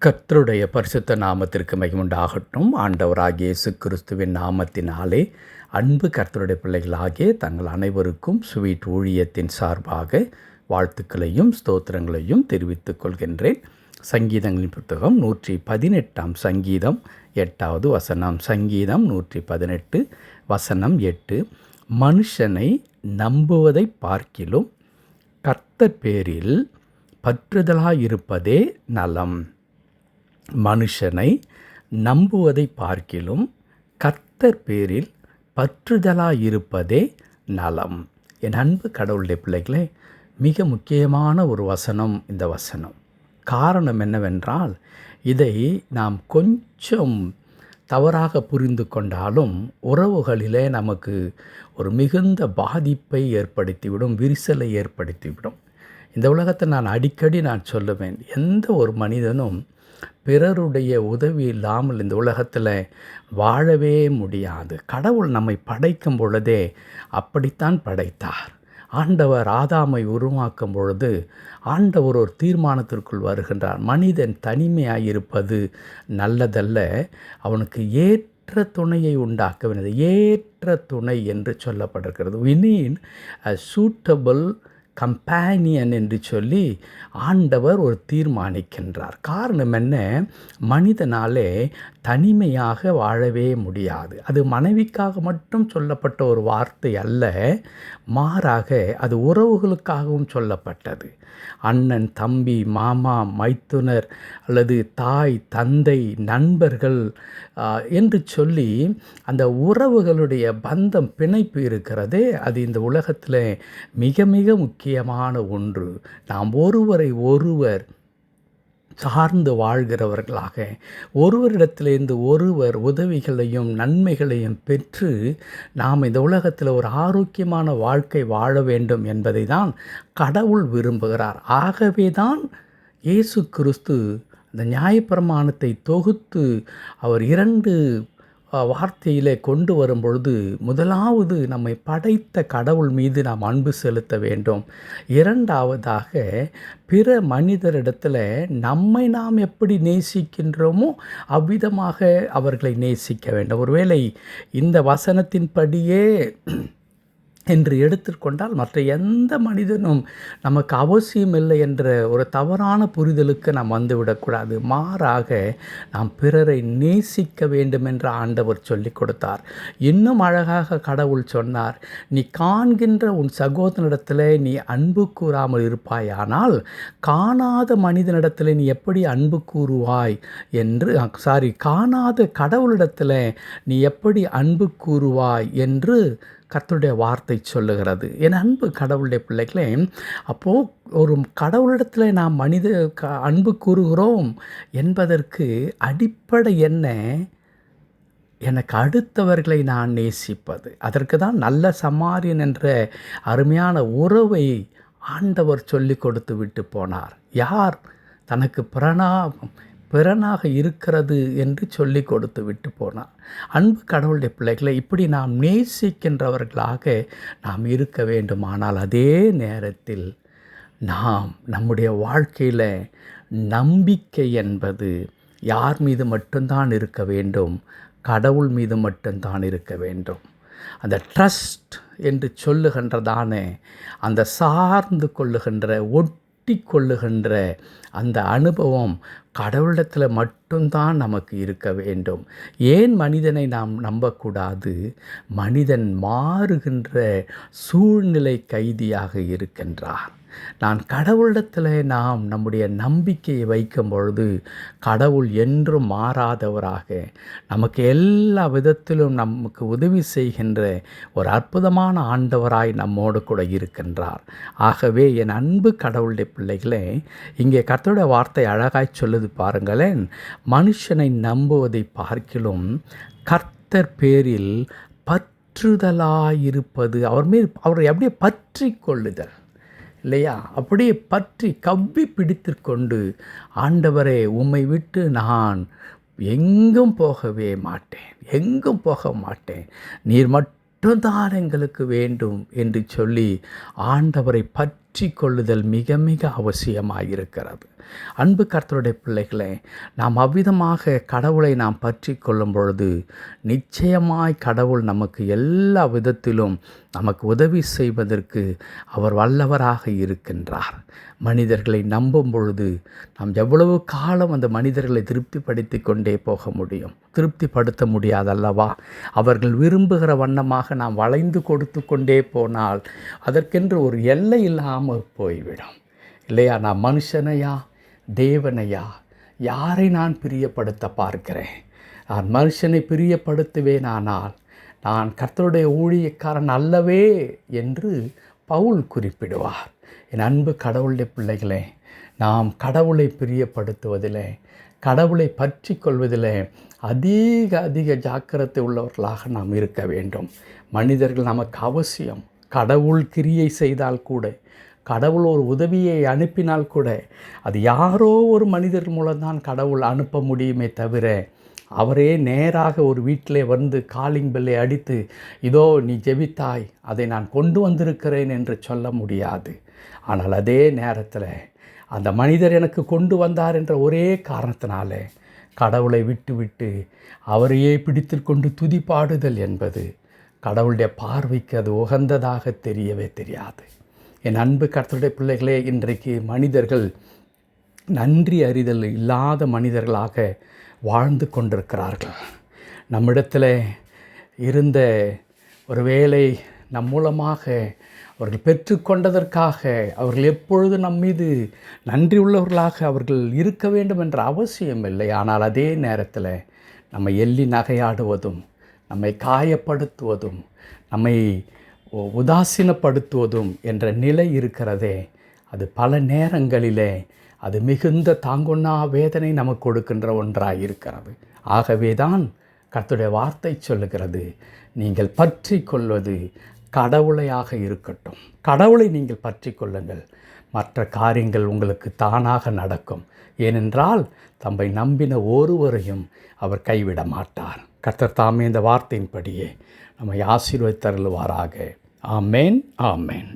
கர்த்தருடைய பரிசுத்த நாமத்திற்கு மகிமுண்டாகட்டும். ஆண்டவராகிய இயேசு கிறிஸ்துவின் நாமத்தினாலே அன்பு கர்த்தருடைய பிள்ளைகளாகிய தங்கள் அனைவருக்கும் ஸ்வீட் ஊழியத்தின் சார்பாக வாழ்த்துக்களையும் ஸ்தோத்திரங்களையும் தெரிவித்துக் கொள்கின்றேன். சங்கீதங்களின் புத்தகம் 118 சங்கீதம் 8வது வசனம். சங்கீதம் 118 வசனம் 8. மனுஷனை நம்புவதை பார்க்கிலும் கர்த்தர் பேரில் பற்றுதலாயிருப்பதே நலம். மனுஷனை நம்புவதை பார்க்கிலும் கர்த்தர் பேரில் பற்றுதலாயிருப்பதே நலம். என் அன்பு கடவுளுடைய பிள்ளைகளே, மிக முக்கியமான ஒரு வசனம் இந்த வசனம். காரணம் என்னவென்றால், இதை நாம் கொஞ்சம் தவறாக புரிந்து கொண்டாலும் உறவுகளிலே நமக்கு ஒரு மிகுந்த பாதிப்பை ஏற்படுத்திவிடும், விரிசலை ஏற்படுத்திவிடும். இந்த உலகத்தை நான் அடிக்கடி சொல்லுவேன், எந்த ஒரு மனிதனும் பிறருடைய உதவி இல்லாமல் இந்த உலகத்தில் வாழவே முடியாது. கடவுள் நம்மை படைக்கும் பொழுதே அப்படித்தான் படைத்தார். ஆண்டவர் ஆதாமை உருவாக்கும் பொழுது ஆண்டவர் ஒரு தீர்மானத்திற்குள் வருகின்றார். மனிதன் தனிமையாயிருப்பது நல்லதல்ல, அவனுக்கு ஏற்ற துணையை உண்டாக்க வேண்டியது. ஏற்ற துணை என்று சொல்லப்பட்டிருக்கிறது. we need a suitable companion என்று சொல்லி ஆண்டவர் ஒரு தீர்மானிக்கின்றார். காரணம் என்ன? மனிதனாலே தனிமையாக வாழவே முடியாது. அது மனைவிக்காக மட்டும் சொல்லப்பட்ட ஒரு வார்த்தை அல்ல, மாறாக அது உறவுகளுக்காகவும் சொல்லப்பட்டது. அண்ணன், தம்பி, மாமா, மைத்துனர் அல்லது தாய், தந்தை, நண்பர்கள் என்று சொல்லி அந்த உறவுகளுடைய பந்தம், பிணைப்பு இருக்கிறதே, அது இந்த உலகத்தில் மிக மிக முக்கியமான ஒன்று. நாம் ஒருவரை ஒருவர் சார்ந்து வாழ்கிறவர்களாக, ஒருவரிடத்திலிருந்து ஒருவர் உதவிகளையும் நன்மைகளையும் பெற்று நாம் இந்த உலகத்தில் ஒரு ஆரோக்கியமான வாழ்க்கை வாழ வேண்டும் என்பதை தான் கடவுள் விரும்புகிறார். ஆகவே தான் இயேசு கிறிஸ்து அந்த நியாயப்பிரமாணத்தை தொகுத்து அவர் 2 வார்த்தையிலே கொண்டு வரும் பொழுது, முதலாவது நம்மை படைத்த கடவுள் மீது நாம் அன்பு செலுத்த வேண்டும். 2வதாக பிற மனிதரிடத்தில் நம்மை நாம் எப்படி நேசிக்கின்றோமோ அவ்விதமாக அவர்களை நேசிக்க வேண்டும். ஒருவேளை இந்த வசனத்தின்படியே என்று எடுத்துக்கொண்டால் மற்ற எந்த மனிதனும் நமக்கு அவசியம் இல்லை என்ற ஒரு தவறான புரிதலுக்கு நாம் வந்துவிடக்கூடாது. மாறாக நாம் பிறரை நேசிக்க வேண்டும் என்று ஆண்டவர் சொல்லிக் கொடுத்தார். இன்னும் அழகாக கடவுள் சொன்னார், நீ காண்கின்ற உன் சகோதரனிடத்தில் நீ அன்பு கூறாமல் இருப்பாயானால் காணாத மனிதனிடத்தில் நீ எப்படி அன்பு கூறுவாய் என்று காணாத கடவுளிடத்தில் நீ எப்படி அன்பு கூறுவாய் என்று கர்த்தருடைய வார்த்தை சொல்லுகிறது. என் அன்பு கடவுளுடைய பிள்ளைகளே, அப்போது ஒரு கடவுளிடத்தில் நாம் அன்பு கூறுகிறோம் என்பதற்கு அடிப்படை என்ன? எனக்கு அடுத்தவர்களை நான் நேசிப்பது. அதற்கு தான் நல்ல சமாரியன் என்ற அருமையான உறவை ஆண்டவர் சொல்லி கொடுத்து விட்டு போனார். யார் தனக்கு பிறனாக இருக்கிறது என்று சொல்லி கொடுத்து விட்டு போனார். அன்பு கடவுளுடைய பிள்ளைகளை, இப்படி நாம் நேசிக்கின்றவர்களாக நாம் இருக்க வேண்டும். ஆனால் அதே நேரத்தில் நாம் நம்முடைய வாழ்க்கையில் நம்பிக்கை என்பது யார் மீது மட்டும்தான் இருக்க வேண்டும்? கடவுள் மீது மட்டும்தான் இருக்க வேண்டும். அந்த ட்ரஸ்ட் என்று சொல்லுகின்றதான அந்த சார்ந்து கொள்ளுகின்ற, ஒட்டி கொள்ளுகின்ற அந்த அனுபவம் கடவுளிடத்தில் மட்டும்தான் நமக்கு இருக்க வேண்டும். ஏன் மனிதனை நாம் நம்பக்கூடாது? மனிதன் மாறுகின்ற சூழ்நிலை கைதியாக இருக்கின்றார். நான் கடவுளிடத்தில் நாம் நம்முடைய நம்பிக்கையை வைக்கும் பொழுது கடவுள் என்றும் மாறாதவராக, நமக்கு எல்லா விதத்திலும் நமக்கு உதவி செய்கின்ற ஒரு அற்புதமான ஆண்டவராய் நம்மோடு கூட இருக்கின்றார். ஆகவே என் அன்பு கடவுளுடைய பிள்ளைகளே, இங்கே கர்த்தருடைய வார்த்தை அழகாய் சொல்லுது பாருங்களேன். மனுஷனை நம்புவதை பார்க்கிலும் கர்த்தர் பேரில் பற்றுதலாயிருப்பது, அவரை அப்படியே பற்றி கொள்ளுதல் இல்லையா? அப்படியே பற்றி கவ்வி பிடித்து கொண்டு, ஆண்டவரே உம்மை விட்டு நான் எங்கும் போகவே மாட்டேன், எங்கும் போக மாட்டேன், நீர் மட்டும்தான் எங்களுக்கு வேண்டும் என்று சொல்லி ஆண்டவரை பற்றி கொள்ளுதல் மிக மிக அவசியமாயிருக்கிறது. அன்பு கர்த்தருடைய பிள்ளைகளே, நாம் அவ்விதமாக கடவுளை நாம் பற்றி கொள்ளும் பொழுது நிச்சயமாய் கடவுள் நமக்கு எல்லா விதத்திலும் நமக்கு உதவி செய்வதற்கு அவர் வல்லவராக இருக்கின்றார். மனிதர்களை நம்பும் பொழுது நாம் எவ்வளவு காலம் அந்த மனிதர்களை திருப்திப்படுத்தி கொண்டே போக முடியும்? திருப்திப்படுத்த முடியாதல்லவா? அவர்கள் விரும்புகிற வண்ணமாக நாம் வளைந்து கொடுத்து கொண்டே போனால் அதற்கென்று ஒரு எல்லை இல்லாமல் போய்விடும் இல்லையா? நான் மனுஷனையா தேவனையா யாரை நான் பிரியப்படுத்த பார்க்கிறேன்? நான் மனுஷனை பிரியப்படுத்துவேனானால் நான் கர்த்தருடைய ஊழியக்காரன் அல்லவே என்று பவுல் குறிப்பிடுவார். என் அன்பு கடவுளுடைய பிள்ளைகளே, நாம் கடவுளை பிரியப்படுத்துவதிலே, கடவுளை பற்றி கொள்வதிலே அதிக ஜாக்கிரதை உள்ளவர்களாக நாம் இருக்க வேண்டும். மனிதர்கள் நமக்கு அவசியம். கடவுள் கிரியை செய்தால் கூட, கடவுள் ஒரு உதவியை அனுப்பினால் கூட அது யாரோ ஒரு மனிதர் மூலம்தான் கடவுள் அனுப்ப முடியுமே தவிர அவரே நேராக ஒரு வீட்டிலே வந்து காலிங் பெல்லை அடித்து இதோ நீ ஜெபித்தாய், அதை நான் கொண்டு வந்திருக்கிறேன் என்று சொல்ல முடியாது. ஆனால் அதே நேரத்தில் அந்த மனிதர் எனக்கு கொண்டு வந்தார் என்ற ஒரே காரணத்தினால கடவுளை விட்டு அவரையே பிடித்து கொண்டு துதிப்பாடுதல் என்பது கடவுளுடைய பார்வைக்கு அது உகந்ததாக தெரியவே தெரியாது. என் அன்பு கர்த்தருடைய பிள்ளைகளே, இன்றைக்கு மனிதர்கள் நன்றி அறிதல் இல்லாத மனிதர்களாக வாழ்ந்து கொண்டிருக்கிறார்கள். நம்மிடத்தில் இருந்த ஒரு வேலை நம் மூலமாக அவர்கள் பெற்றுக்கொண்டதற்காக அவர்கள் எப்பொழுது நம் மீது நன்றி உள்ளவர்களாக அவர்கள் இருக்க வேண்டும் என்ற அவசியம் இல்லை. ஆனால் அதே நேரத்தில் நம்மை எள்ளி நகையாடுவதும், நம்மை காயப்படுத்துவதும், நம்மை உதாசீனப்படுத்துவதும் என்ற நிலை இருக்கிறதே, அது பல நேரங்களிலே அது மிகுந்த தாங்கொண்ணா வேதனை நமக்கு கொடுக்கின்ற ஒன்றாக இருக்கிறது. ஆகவே தான் கர்த்தருடைய வார்த்தை சொல்லுகிறது, நீங்கள் பற்றி கொள்வது கடவுளையாக இருக்கட்டும். கடவுளை நீங்கள் பற்றி கொள்ளுங்கள், மற்ற காரியங்கள் உங்களுக்கு தானாக நடக்கும். ஏனென்றால் தம்மை நம்பின ஒருவரையும் அவர் கைவிட மாட்டார். கர்த்தர் தாமே இந்த வார்த்தையின்படியே நம்மை ஆசீர்வதித்தருளுவாராக. ஆமேன், ஆமேன்.